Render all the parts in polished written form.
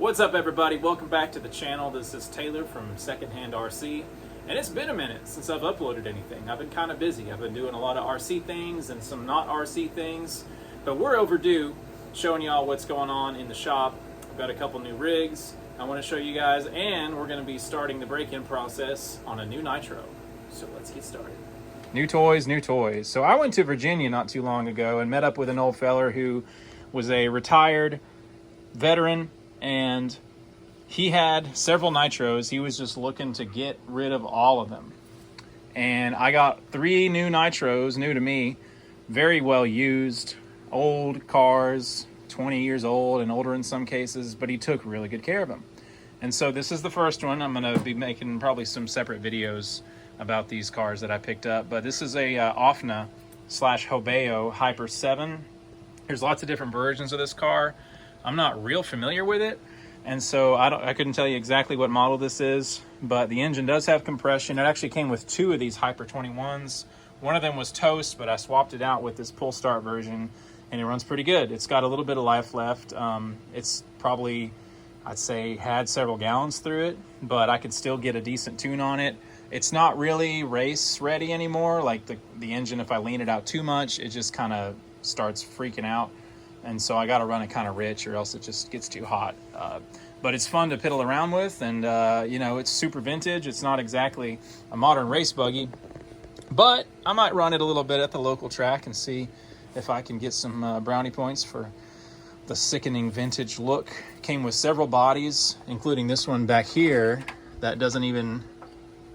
What's up, everybody? Welcome back to the channel. This is Taylor from SecondHand-RC, and it's been a minute since I've uploaded anything. I've been kind of busy. I've been doing a lot of RC things and some not RC things, but we're overdue showing y'all what's going on in the shop. I've got a couple new rigs I want to show you guys, and we're going to be starting the break-in process on a new Nitro. So let's get started. New toys, new toys. So I went to Virginia not too long ago and met up with an old feller who was a retired veteran, and he had several Nitros. He was just looking to get rid of all of them. And I got 3 new Nitros, new to me, very well used, old cars, 20 years old and older in some cases, but he took really good care of them. And so this is the first one. I'm going to be making probably some separate videos about these cars that I picked up, but this is a Arrma / Hobeo Hyper 7. There's lots of different versions of this car. I'm not real familiar with it, and so I couldn't tell you exactly what model this is, but the engine does have compression. It actually came with 2 of these Hyper 21s. One of them was toast, but I swapped it out with this pull start version, and it runs pretty good. It's got a little bit of life left. It's probably, I'd say, had several gallons through it, but I could still get a decent tune on it. It's not really race ready anymore. Like the engine, if I lean it out too much, it just kind of starts freaking out. And so I got to run it kind of rich, or else it just gets too hot. But it's fun to piddle around with, and you know, it's super vintage. It's not exactly a modern race buggy, but I might run it a little bit at the local track and see if I can get some brownie points for the sickening vintage look. Came with several bodies, including this one back here that doesn't even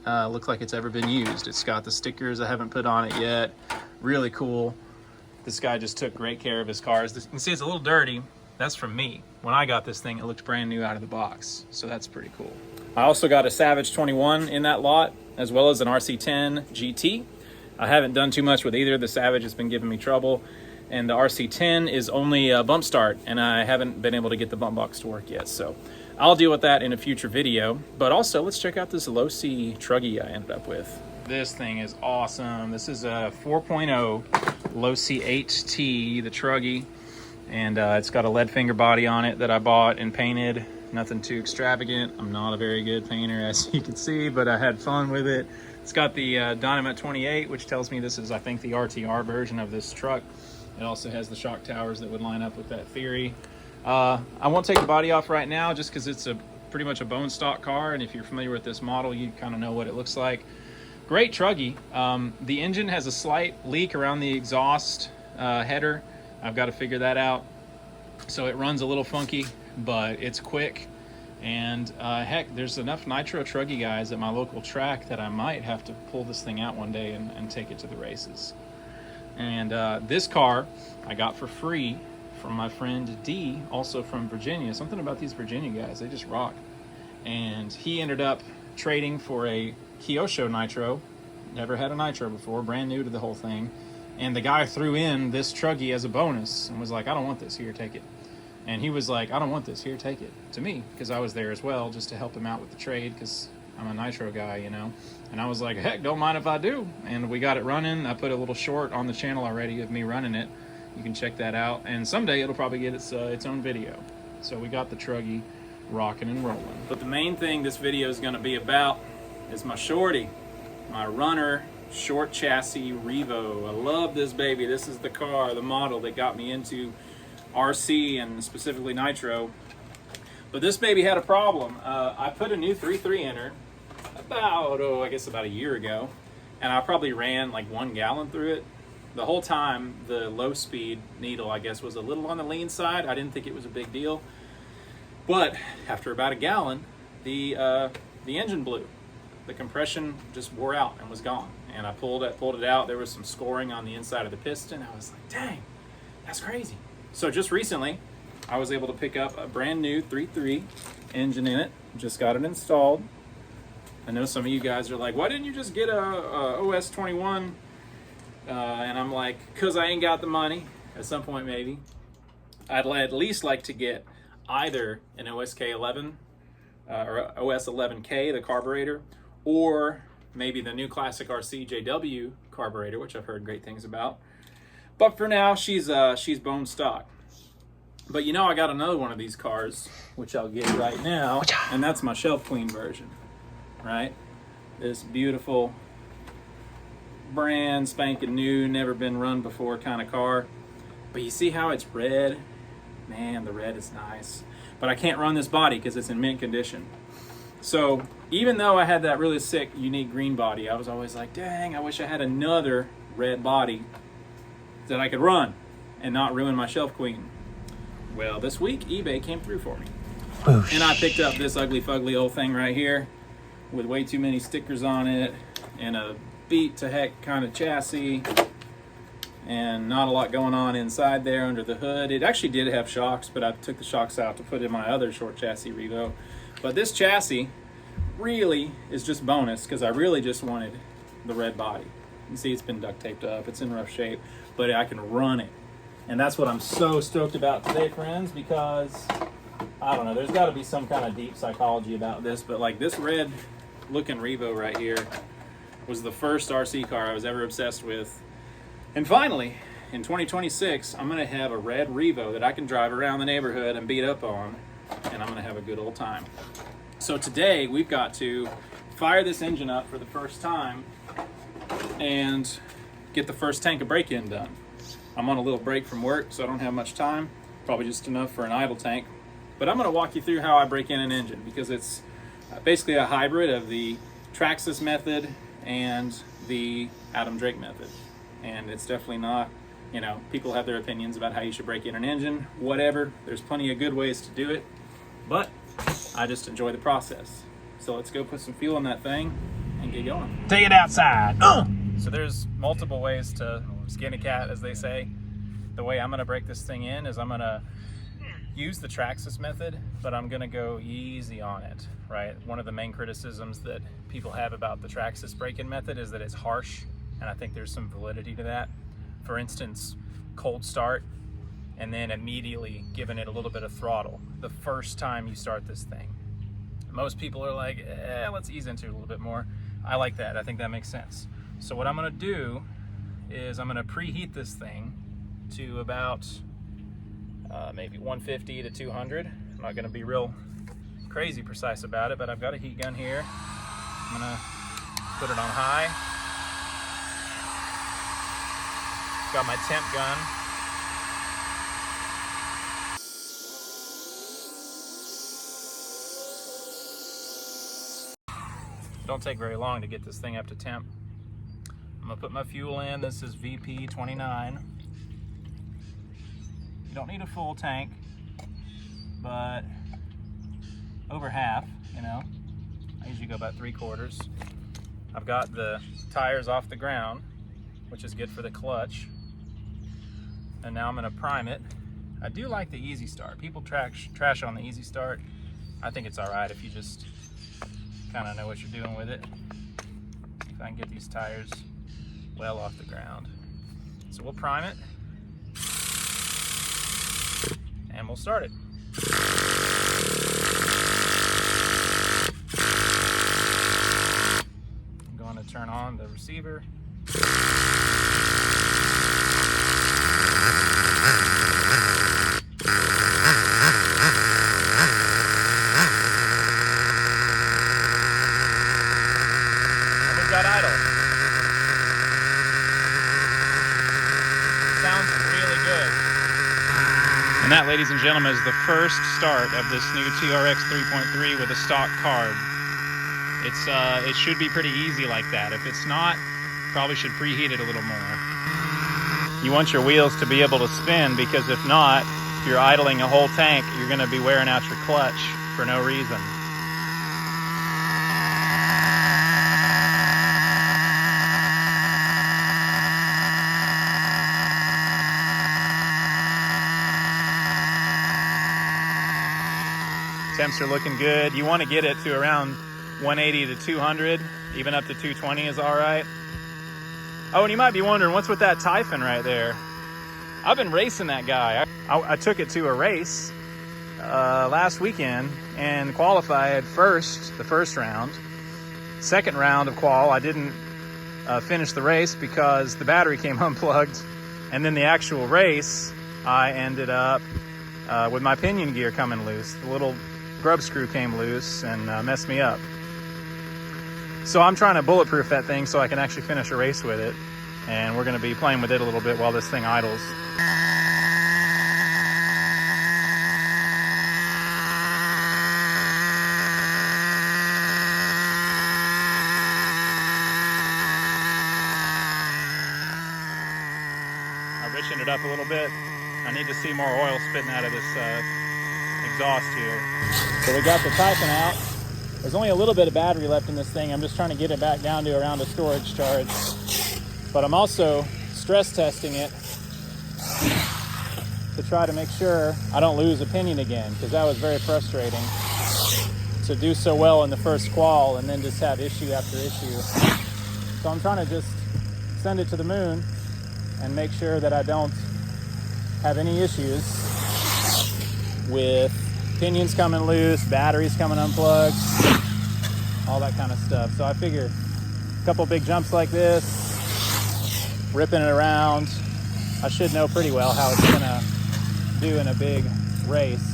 look like it's ever been used. It's got the stickers I haven't put on it yet. Really cool. This guy just took great care of his cars. You can see it's a little dirty. That's from me. When I got this thing, it looked brand new out of the box. So that's pretty cool. I also got a Savage 21 in that lot, as well as an RC10 GT. I haven't done too much with either. The Savage has been giving me trouble, and the RC10 is only a bump start, and I haven't been able to get the bump box to work yet. So I'll deal with that in a future video. But also, let's check out this low-C truggy I ended up with. This thing is awesome. This is a 4.0 low-C 8T, the truggy, and it's got a lead finger body on it that I bought and painted. Nothing too extravagant. I'm not a very good painter, as you can see, but I had fun with it. It's got the Dynamite 28, which tells me this is, I think, the RTR version of this truck. It also has the shock towers that would line up with that theory. I won't take the body off right now just because it's pretty much a bone stock car, and if you're familiar with this model, you kind of know what it looks like. Great truggy. The engine has a slight leak around the exhaust header. I've got to figure that out. So it runs a little funky, but it's quick. And heck, there's enough Nitro truggy guys at my local track that I might have to pull this thing out one day and take it to the races. And this car I got for free from my friend D, also from Virginia. Something about these Virginia guys, they just rock. And he ended up trading for a Kyosho Nitro. Never had a Nitro before, brand new to the whole thing. And the guy threw in this truggy as a bonus and was like, I don't want this, here, take it. And he was like, I don't want this, here, take it, to me, because I was there as well, just to help him out with the trade, because I'm a Nitro guy, you know. And I was like, heck, don't mind if I do. And we got it running. I put a little short on the channel already of me running it. You can check that out. And someday it'll probably get its own video. So we got the truggy rocking and rolling. But the main thing this video is going to be about is my shorty, my runner short chassis Revo. I love this baby. This is the car, the model that got me into RC and specifically Nitro. But this baby had a problem. I put a new 3.3 in her about, I guess about a year ago, and I probably ran like 1 gallon through it. The whole time the low speed needle, I guess, was a little on the lean side. I didn't think it was a big deal. But after about a gallon, the engine blew. The compression just wore out and was gone. And I pulled it out. There was some scoring on the inside of the piston. I was like, dang, that's crazy. So just recently, I was able to pick up a brand new 3.3 engine in it. Just got it installed. I know some of you guys are like, why didn't you just get a OS 21? And I'm like, because I ain't got the money. At some point, maybe. I'd at least like to get either an OSK 11 or OS 11K, the carburetor, or maybe the new classic RC JW carburetor, which I've heard great things about. But for now, she's bone stock. But you know, I got another one of these cars, which I'll get right now, and that's my shelf clean version, right? This beautiful, brand spanking new, never been run before kind of car. But you see how it's red? Man, the red is nice. But I can't run this body because it's in mint condition. So even though I had that really sick, unique green body, I was always like, dang, I wish I had another red body that I could run and not ruin my shelf queen. Well, this week, eBay came through for me. Boosh. And I picked up this ugly fugly old thing right here with way too many stickers on it and a beat to heck kind of chassis and not a lot going on inside there under the hood. It actually did have shocks, but I took the shocks out to put in my other short chassis Revo. But this chassis really is just bonus because I really just wanted the red body. You see it's been duct taped up, it's in rough shape, but I can run it. And that's what I'm so stoked about today, friends, because I don't know, there's got to be some kind of deep psychology about this, but like this red looking Revo right here was the first RC car I was ever obsessed with. And finally, in 2026, I'm going to have a red Revo that I can drive around the neighborhood and beat up on, and I'm going to have a good old time. So today, we've got to fire this engine up for the first time and get the first tank of break-in done. I'm on a little break from work, so I don't have much time, probably just enough for an idle tank. But I'm going to walk you through how I break in an engine, because it's basically a hybrid of the Traxxas method and the Adam Drake method. And it's definitely not, you know, people have their opinions about how you should break in an engine, whatever. There's plenty of good ways to do it, but I just enjoy the process. So let's go put some fuel in that thing and get going. Take it outside. So there's multiple ways to skin a cat, as they say. The way I'm going to break this thing in is I'm going to use the Traxxas method, but I'm going to go easy on it, right? One of the main criticisms that people have about the Traxxas break-in method is that it's harsh, and I think there's some validity to that. For instance, cold start and then immediately giving it a little bit of throttle the first time you start this thing. Most people are like, let's ease into it a little bit more. I like that. I think that makes sense. So what I'm going to do is I'm going to preheat this thing to about maybe 150 to 200. I'm not going to be real crazy precise about it, but I've got a heat gun here. I'm going to put it on high. Got my temp gun. Don't take very long to get this thing up to temp. I'm gonna put my fuel in. This is VP 29. You don't need a full tank, but over half, you know. I usually go about 3/4. I've got the tires off the ground, which is good for the clutch. And now I'm gonna prime it. I do like the easy start. People trash on the easy start. I think it's all right if you just kind of know what you're doing with it. See if I can get these tires well off the ground. So we'll prime it and we'll start it. I'm going to turn on the receiver. Got idle. Sounds really good. And that, ladies and gentlemen, is the first start of this new TRX 3.3 with a stock carb. It should be pretty easy like that. If it's not, probably should preheat it a little more. You want your wheels to be able to spin, because if not, if you're idling a whole tank, you're going to be wearing out your clutch for no reason. Temps are looking good. You want to get it to around 180 to 200, even up to 220 is all right. Oh, and you might be wondering, what's with that Typhon right there? I've been racing that guy. I took it to a race last weekend and qualified the first round. Second round of qual, I didn't finish the race because the battery came unplugged. And then the actual race, I ended up with my pinion gear coming loose. The little grub screw came loose and messed me up. So I'm trying to bulletproof that thing so I can actually finish a race with it. And we're going to be playing with it a little bit while this thing idles. I richened it up a little bit. I need to see more oil spitting out of this exhaust here. So we got the Typhon out. There's only a little bit of battery left in this thing. I'm just trying to get it back down to around a storage charge. But I'm also stress testing it to try to make sure I don't lose a pinion again, because that was very frustrating to do so well in the first qual and then just have issue after issue. So I'm trying to just send it to the moon and make sure that I don't have any issues with pinions coming loose, batteries coming unplugged, all that kind of stuff. So I figure a couple big jumps like this, ripping it around, I should know pretty well how it's gonna do in a big race.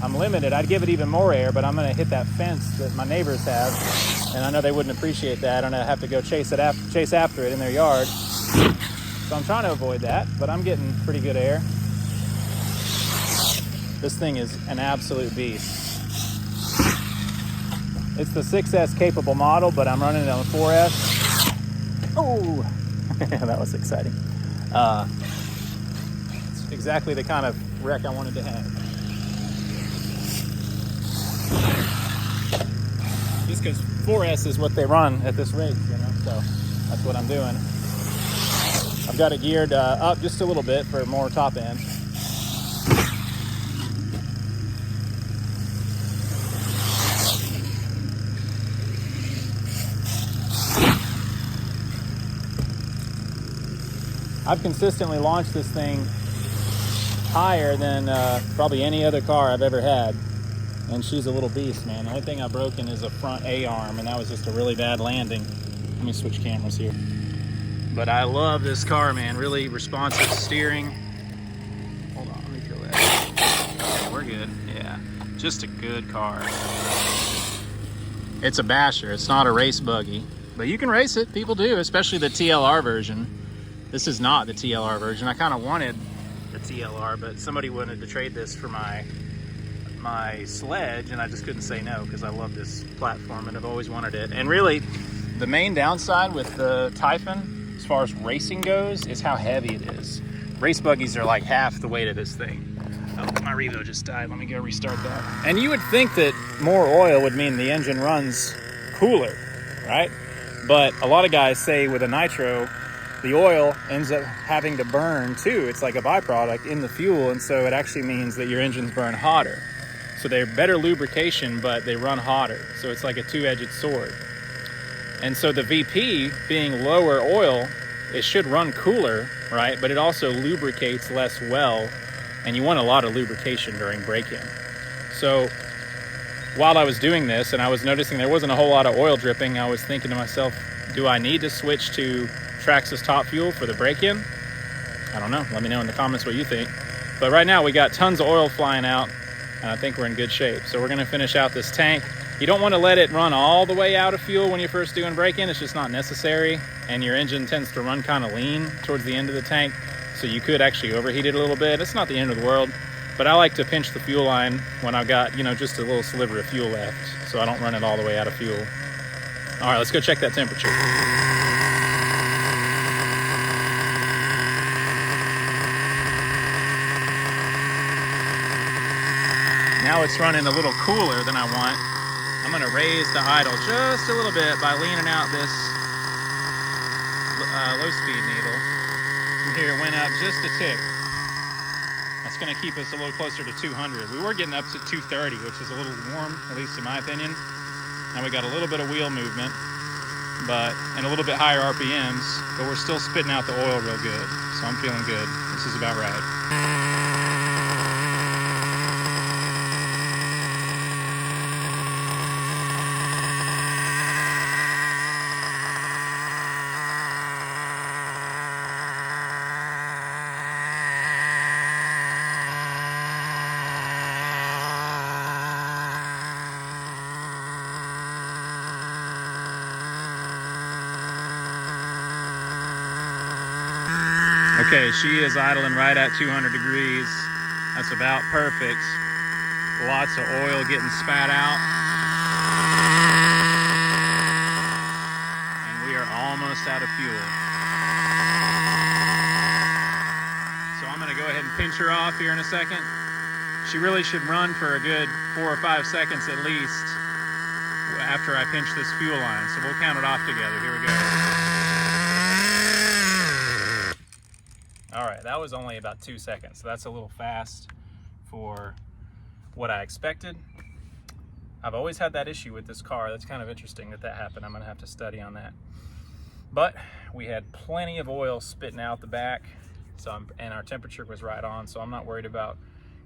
I'm limited. I'd give it even more air, but I'm gonna hit that fence that my neighbors have, and I know they wouldn't appreciate that, and I have to go chase after it in their yard. So I'm trying to avoid that, but I'm getting pretty good air. This thing is an absolute beast. It's the 6S capable model, but I'm running it on the 4S. Oh, that was exciting. It's exactly the kind of wreck I wanted to have. Just because 4S is what they run at this race, you know, so that's what I'm doing. I've got it geared up just a little bit for more top end. I've consistently launched this thing higher than probably any other car I've ever had. And she's a little beast, man. The only thing I've broken is a front A-arm, and that was just a really bad landing. Let me switch cameras here. But I love this car, man. Really responsive steering. Hold on, let me feel that. Okay, we're good. Yeah, just a good car. It's a basher. It's not a race buggy. But you can race it. People do, especially the TLR version. This is not the TLR version. I kind of wanted the TLR, but somebody wanted to trade this for my sledge, and I just couldn't say no because I love this platform and I've always wanted it. And really, the main downside with the Typhon, as far as racing goes, is how heavy it is. Race buggies are like half the weight of this thing. Oh, my Revo just died. Let me go restart that. And you would think that more oil would mean the engine runs cooler, right? But a lot of guys say with a Nitro, the oil ends up having to burn too. It's like a byproduct in the fuel, and so it actually means that your engines burn hotter. So they're better lubrication, but they run hotter. So it's like a two-edged sword. And so the VP, being lower oil, it should run cooler, right? But it also lubricates less well, and you want a lot of lubrication during braking. So while I was doing this and I was noticing there wasn't a whole lot of oil dripping, I was thinking to myself, do I need to switch to Traxxas Top Fuel for the break-in? I don't know. Let me know in the comments what you think. But right now we got tons of oil flying out, and I think we're in good shape. So we're going to finish out this tank. You don't want to let it run all the way out of fuel when you're first doing break-in. It's just not necessary, and your engine tends to run kind of lean towards the end of the tank, so you could actually overheat it a little bit. It's not the end of the world, but I like to pinch the fuel line when I've got, you know, just a little sliver of fuel left, so I don't run it all the way out of fuel. All right, let's go check that temperature. Now it's running a little cooler than I want. I'm gonna raise the idle just a little bit by leaning out this low speed needle. From here it went up just a tick. That's gonna keep us a little closer to 200. We were getting up to 230, which is a little warm, at least in my opinion. Now we got a little bit of wheel movement, and a little bit higher RPMs, but we're still spitting out the oil real good. So I'm feeling good. This is about right. Okay, she is idling right at 200 degrees. That's about perfect. Lots of oil getting spat out. And we are almost out of fuel. So I'm gonna go ahead and pinch her off here in a second. She really should run for a good 4 or 5 seconds at least after I pinch this fuel line. So we'll count it off together. Here we go. All right, that was only about 2 seconds. So that's a little fast for what I expected. I've always had that issue with this car. That's kind of interesting that happened. I'm gonna have to study on that. But we had plenty of oil spitting out the back, and our temperature was right on, so I'm not worried about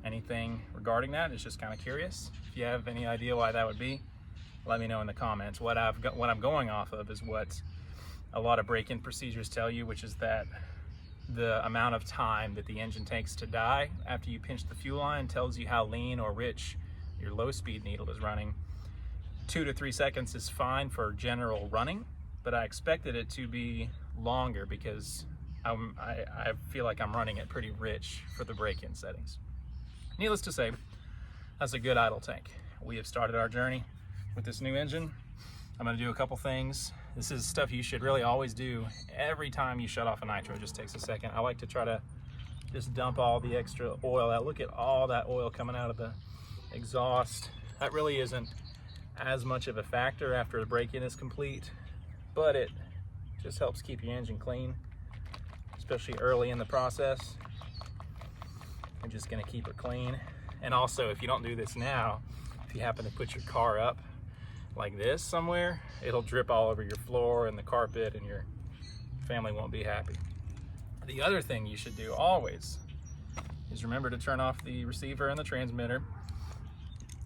anything regarding that. It's just kind of curious. If you have any idea why that would be, let me know in the comments. What I'm going off of is what a lot of break-in procedures tell you, which is that the amount of time that the engine takes to die after you pinch the fuel line tells you how lean or rich your low-speed needle is running. 2 to 3 seconds is fine for general running, but I expected it to be longer because I feel like I'm running it pretty rich for the break-in settings. Needless to say, that's a good idle tank. We have started our journey with this new engine. I'm gonna do a couple things. This is stuff you should really always do every time you shut off a nitro. It just takes a second. I like to try to just dump all the extra oil out. Look at all that oil coming out of the exhaust. That really isn't as much of a factor after the break-in is complete, but it just helps keep your engine clean, especially early in the process. I'm just gonna keep it clean. And also, if you don't do this now, if you happen to put your car up like this somewhere, it'll drip all over your floor and the carpet, and your family won't be happy. The other thing you should do always is remember to turn off the receiver and the transmitter,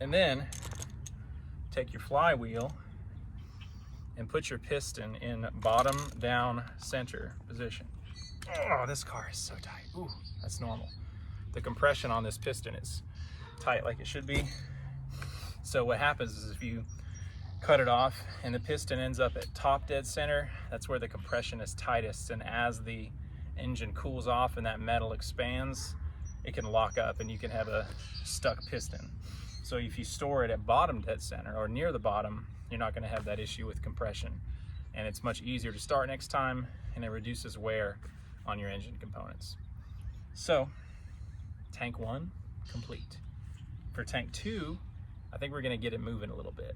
and then take your flywheel and put your piston in bottom down center position. Oh, this car is so tight. Ooh, that's normal. The compression on this piston is tight like it should be. So what happens is if you cut it off and the piston ends up at top dead center, that's where the compression is tightest, and as the engine cools off and that metal expands, it can lock up and you can have a stuck piston. So if you store it at bottom dead center or near the bottom, you're not going to have that issue with compression, and it's much easier to start next time, and it reduces wear on your engine components. So tank 1 complete. For tank 2, I think we're going to get it moving a little bit.